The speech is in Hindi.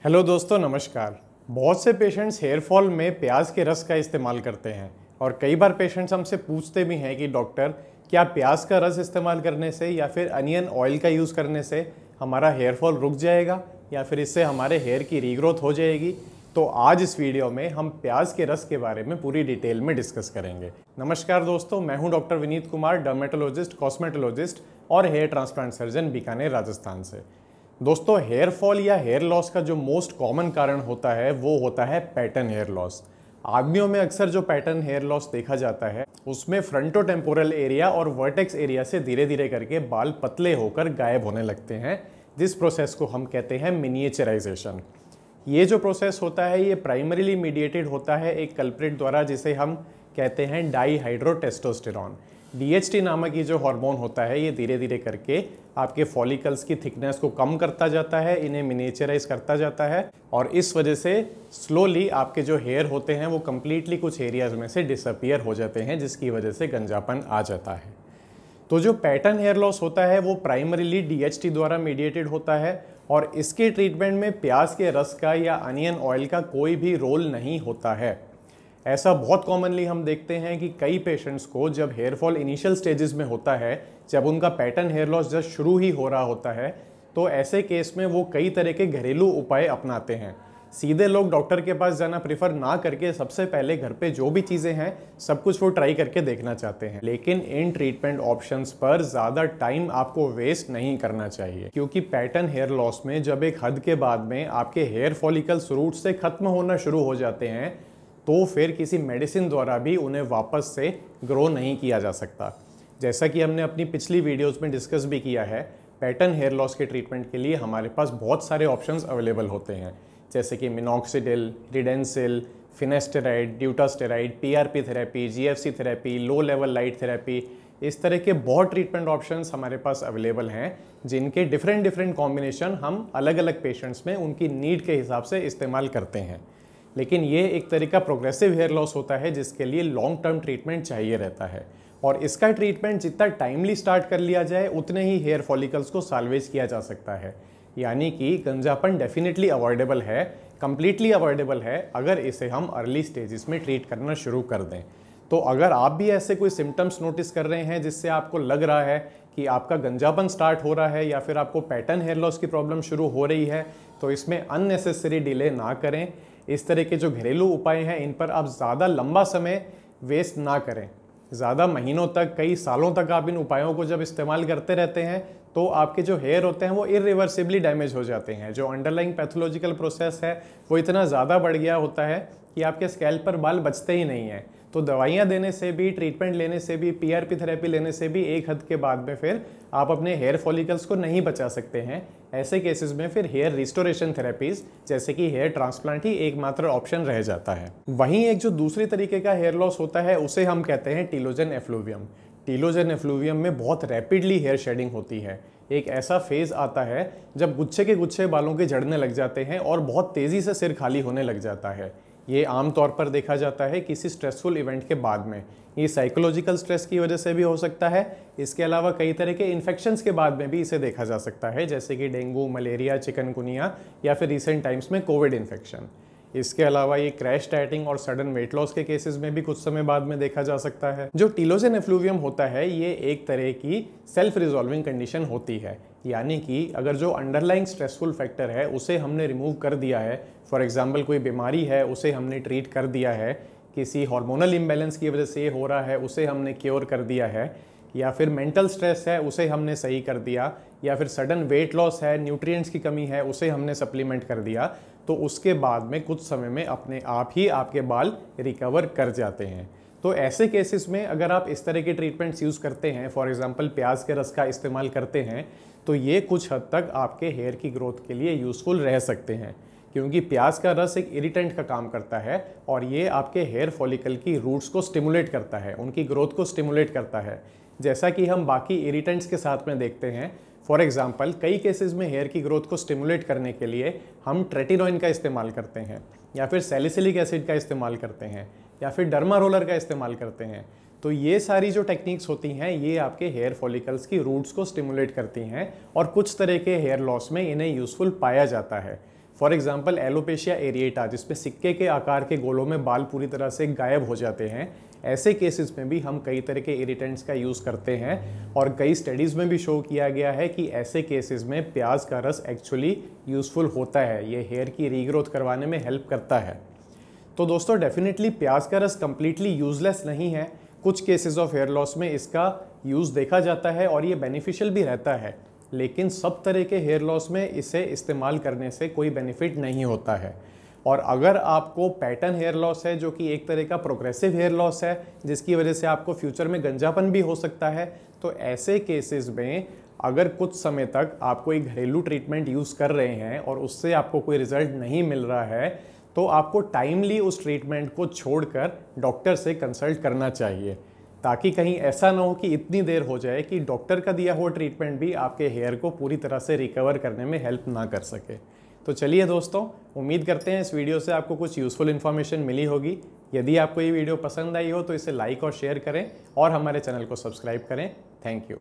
हेलो दोस्तों, नमस्कार। बहुत से पेशेंट्स हेयर फॉल में प्याज के रस का इस्तेमाल करते हैं और कई बार पेशेंट्स हमसे पूछते भी हैं कि डॉक्टर, क्या प्याज का रस इस्तेमाल करने से या फिर अनियन ऑयल का यूज़ करने से हमारा हेयर फॉल रुक जाएगा या फिर इससे हमारे हेयर की रीग्रोथ हो जाएगी। तो आज इस वीडियो में हम प्याज के रस के बारे में पूरी डिटेल में डिस्कस करेंगे। नमस्कार दोस्तों, मैं हूं doctor Vineet Kumar, dermatologist, cosmetologist और hair transplant surgeon, Bikaner, Rajasthan से। दोस्तों, हेयर फॉल या हेयर लॉस का जो मोस्ट कॉमन कारण होता है वो होता है पैटर्न हेयर लॉस। आदमियों में अक्सर जो पैटर्न हेयर लॉस देखा जाता है उसमें फ्रंटो टेम्पोरल एरिया और वर्टेक्स एरिया से धीरे धीरे करके बाल पतले होकर गायब होने लगते हैं, जिस प्रोसेस को हम कहते हैं मिनिएचराइजेशन। ये जो प्रोसेस होता है ये प्राइमरीली मीडिएटेड होता है एक कल्प्रिट द्वारा, जिसे हम कहते हैं डाईहाइड्रोटेस्टोस्टेरॉन। DHT नामक ये जो हार्मोन होता है ये धीरे धीरे करके आपके फॉलिकल्स की थिकनेस को कम करता जाता है, इन्हें मिनिएचराइज करता जाता है और इस वजह से स्लोली आपके जो हेयर होते हैं वो कम्प्लीटली कुछ एरियाज में से डिसअपियर हो जाते हैं, जिसकी वजह से गंजापन आ जाता है। तो जो पैटर्न हेयर लॉस होता है वो प्राइमरीली DHT द्वारा मीडिएटेड होता है और इसके ट्रीटमेंट में प्याज के रस का या अनियन ऑयल का कोई भी रोल नहीं होता है। ऐसा बहुत कॉमनली हम देखते हैं कि कई पेशेंट्स को जब हेयर फॉल इनिशियल स्टेजेस में होता है, जब उनका पैटर्न हेयर लॉस जस्ट शुरू ही हो रहा होता है, तो ऐसे केस में वो कई तरह के घरेलू उपाय अपनाते हैं। सीधे लोग डॉक्टर के पास जाना प्रेफर ना करके सबसे पहले घर पे जो भी चीज़ें हैं सब कुछ वो ट्राई करके देखना चाहते हैं। लेकिन इन ट्रीटमेंट ऑप्शंस पर ज़्यादा टाइम आपको वेस्ट नहीं करना चाहिए, क्योंकि पैटर्न हेयर लॉस में जब एक हद के बाद में आपके हेयर फॉलिकल्स रूट से खत्म होना शुरू हो जाते हैं तो फिर किसी मेडिसिन द्वारा भी उन्हें वापस से ग्रो नहीं किया जा सकता। जैसा कि हमने अपनी पिछली वीडियोस में डिस्कस भी किया है, पैटर्न हेयर लॉस के ट्रीटमेंट के लिए हमारे पास बहुत सारे ऑप्शंस अवेलेबल होते हैं, जैसे कि minoxidil, redensyl, finasteride, dutasteride, PRP therapy, GFC therapy, low level light therapy. इस तरह के बहुत ट्रीटमेंट ऑप्शंस हमारे पास अवेलेबल हैं, जिनके डिफरेंट कॉम्बिनेशन हम अलग अलग पेशेंट्स में उनकी नीड के हिसाब से इस्तेमाल करते हैं। लेकिन ये एक तरीका प्रोग्रेसिव हेयर लॉस होता है जिसके लिए लॉन्ग टर्म ट्रीटमेंट चाहिए रहता है और इसका ट्रीटमेंट जितना टाइमली स्टार्ट कर लिया जाए उतने ही हेयर फॉलिकल्स को साल्वेज किया जा सकता है। यानी कि गंजापन डेफिनेटली अवॉइडेबल है, कंप्लीटली अवॉइडेबल है अगर इसे हम अर्ली स्टेजेस में ट्रीट करना शुरू कर दें। तो अगर आप भी ऐसे कोई सिम्टम्स नोटिस कर रहे हैं जिससे आपको लग रहा है कि आपका गंजापन स्टार्ट हो रहा है या फिर आपको पैटर्न हेयर लॉस की प्रॉब्लम शुरू हो रही है, तो इसमें अननेसेसरी डिले ना करें। इस तरह के जो घरेलू उपाय हैं इन पर आप ज़्यादा लंबा समय वेस्ट ना करें। ज़्यादा महीनों तक, कई सालों तक आप इन उपायों को जब इस्तेमाल करते रहते हैं तो आपके जो हेयर होते हैं वो इरिवर्सिबली डैमेज हो जाते हैं। जो अंडरलाइंग पैथोलॉजिकल प्रोसेस है वो इतना ज़्यादा बढ़ गया होता है कि आपके स्कैल्प पर बाल बचते ही नहीं हैं। तो दवाइयाँ देने से भी, ट्रीटमेंट लेने से भी, PRP थेरेपी लेने से भी एक हद के बाद में फिर आप अपने हेयर फॉलिकल्स को नहीं बचा सकते हैं। ऐसे केसेस में फिर हेयर रिस्टोरेशन थेरेपीज जैसे कि हेयर ट्रांसप्लांट ही एकमात्र ऑप्शन रह जाता है। वहीं एक जो दूसरी तरीके का हेयर लॉस होता है उसे हम कहते हैं टीलोजन एफ्लूवियम। टीलोजन एफ्लूवियम में बहुत रैपिडली हेयर शेडिंग होती है। एक ऐसा फेज आता है जब गुच्छे के गुच्छे बालों के झड़ने लग जाते हैं और बहुत तेज़ी से सिर खाली होने लग जाता है। ये आमतौर पर देखा जाता है किसी स्ट्रेसफुल इवेंट के बाद में। ये साइकोलॉजिकल स्ट्रेस की वजह से भी हो सकता है। इसके अलावा कई तरह के इन्फेक्शंस के बाद में भी इसे देखा जा सकता है, जैसे कि डेंगू, मलेरिया, चिकनगुनिया या फिर रिसेंट टाइम्स में कोविड इन्फेक्शन। इसके अलावा ये क्रैश डाइटिंग और सडन वेट लॉस के केसेस में भी कुछ समय बाद में देखा जा सकता है। जो टीलोजन एफ्लूवियम होता है ये एक तरह की सेल्फ रिजॉल्विंग कंडीशन होती है, यानी कि अगर जो अंडरलाइंग स्ट्रेसफुल फैक्टर है उसे हमने रिमूव कर दिया है, फॉर एग्जांपल कोई बीमारी है उसे हमने ट्रीट कर दिया है, किसी हार्मोनल इम्बैलेंस की वजह से ये हो रहा है उसे हमने क्योर कर दिया है, या फिर मेंटल स्ट्रेस है उसे हमने सही कर दिया, या फिर सडन वेट लॉस है, न्यूट्रिएंट्स की कमी है उसे हमने सप्लीमेंट कर दिया, तो उसके बाद में कुछ समय में अपने आप ही आपके बाल रिकवर कर जाते हैं। तो ऐसे केसेस में अगर आप इस तरह के ट्रीटमेंट्स यूज़ करते हैं, फॉर एग्जांपल प्याज के रस का इस्तेमाल करते हैं, तो ये कुछ हद तक आपके हेयर की ग्रोथ के लिए यूज़फुल रह सकते हैं, क्योंकि प्याज का रस एक इरिटेंट का काम करता है और ये आपके हेयर फॉलिकल की रूट्स को स्टिमुलेट करता है, उनकी ग्रोथ को स्टिमुलेट करता है, जैसा कि हम बाकी इरिटेंट्स के साथ में देखते हैं। फॉर एग्जांपल कई केसेस में हेयर की ग्रोथ को स्टिमुलेट करने के लिए हम ट्रेटिनोइन का इस्तेमाल करते हैं, या फिर सैलिसिलिक एसिड का इस्तेमाल करते हैं, या फिर डर्मा रोलर का इस्तेमाल करते हैं। तो ये सारी जो टेक्निक्स होती हैं ये आपके हेयर फॉलिकल्स की रूट्स को स्टिमुलेट करती हैं और कुछ तरह के हेयर लॉस में इन्हें यूज़फुल पाया जाता है। फॉर एग्जाम्पल एलोपेशिया एरिएटा, जिसमें सिक्के के आकार के गोलों में बाल पूरी तरह से गायब हो जाते हैं, ऐसे केसेस में भी हम कई तरह के इरिटेंट्स का यूज़ करते हैं और कई स्टडीज़ में भी शो किया गया है कि ऐसे केसेस में प्याज का रस एक्चुअली यूज़फुल होता है। ये हेयर की रीग्रोथ करवाने में हेल्प करता है। तो दोस्तों डेफिनेटली प्याज का रस कम्प्लीटली यूज़लेस नहीं है। कुछ केसेस ऑफ हेयर लॉस में इसका यूज़ देखा जाता है और ये बेनिफिशियल भी रहता है, लेकिन सब तरह के हेयर लॉस में इसे इस्तेमाल करने से कोई बेनिफिट नहीं होता है। और अगर आपको पैटर्न हेयर लॉस है, जो कि एक तरह का प्रोग्रेसिव हेयर लॉस है, जिसकी वजह से आपको फ्यूचर में गंजापन भी हो सकता है, तो ऐसे केसेस में अगर कुछ समय तक आप कोई घरेलू ट्रीटमेंट यूज़ कर रहे हैं और उससे आपको कोई रिजल्ट नहीं मिल रहा है, तो आपको टाइमली उस ट्रीटमेंट को छोड़कर डॉक्टर से कंसल्ट करना चाहिए, ताकि कहीं ऐसा ना हो कि इतनी देर हो जाए कि डॉक्टर का दिया हुआ ट्रीटमेंट भी आपके हेयर को पूरी तरह से रिकवर करने में हेल्प ना कर सके। तो चलिए दोस्तों, उम्मीद करते हैं इस वीडियो से आपको कुछ यूज़फुल इन्फॉर्मेशन मिली होगी। यदि आपको ये वीडियो पसंद आई हो तो इसे लाइक और शेयर करें और हमारे चैनल को सब्सक्राइब करें। Thank you.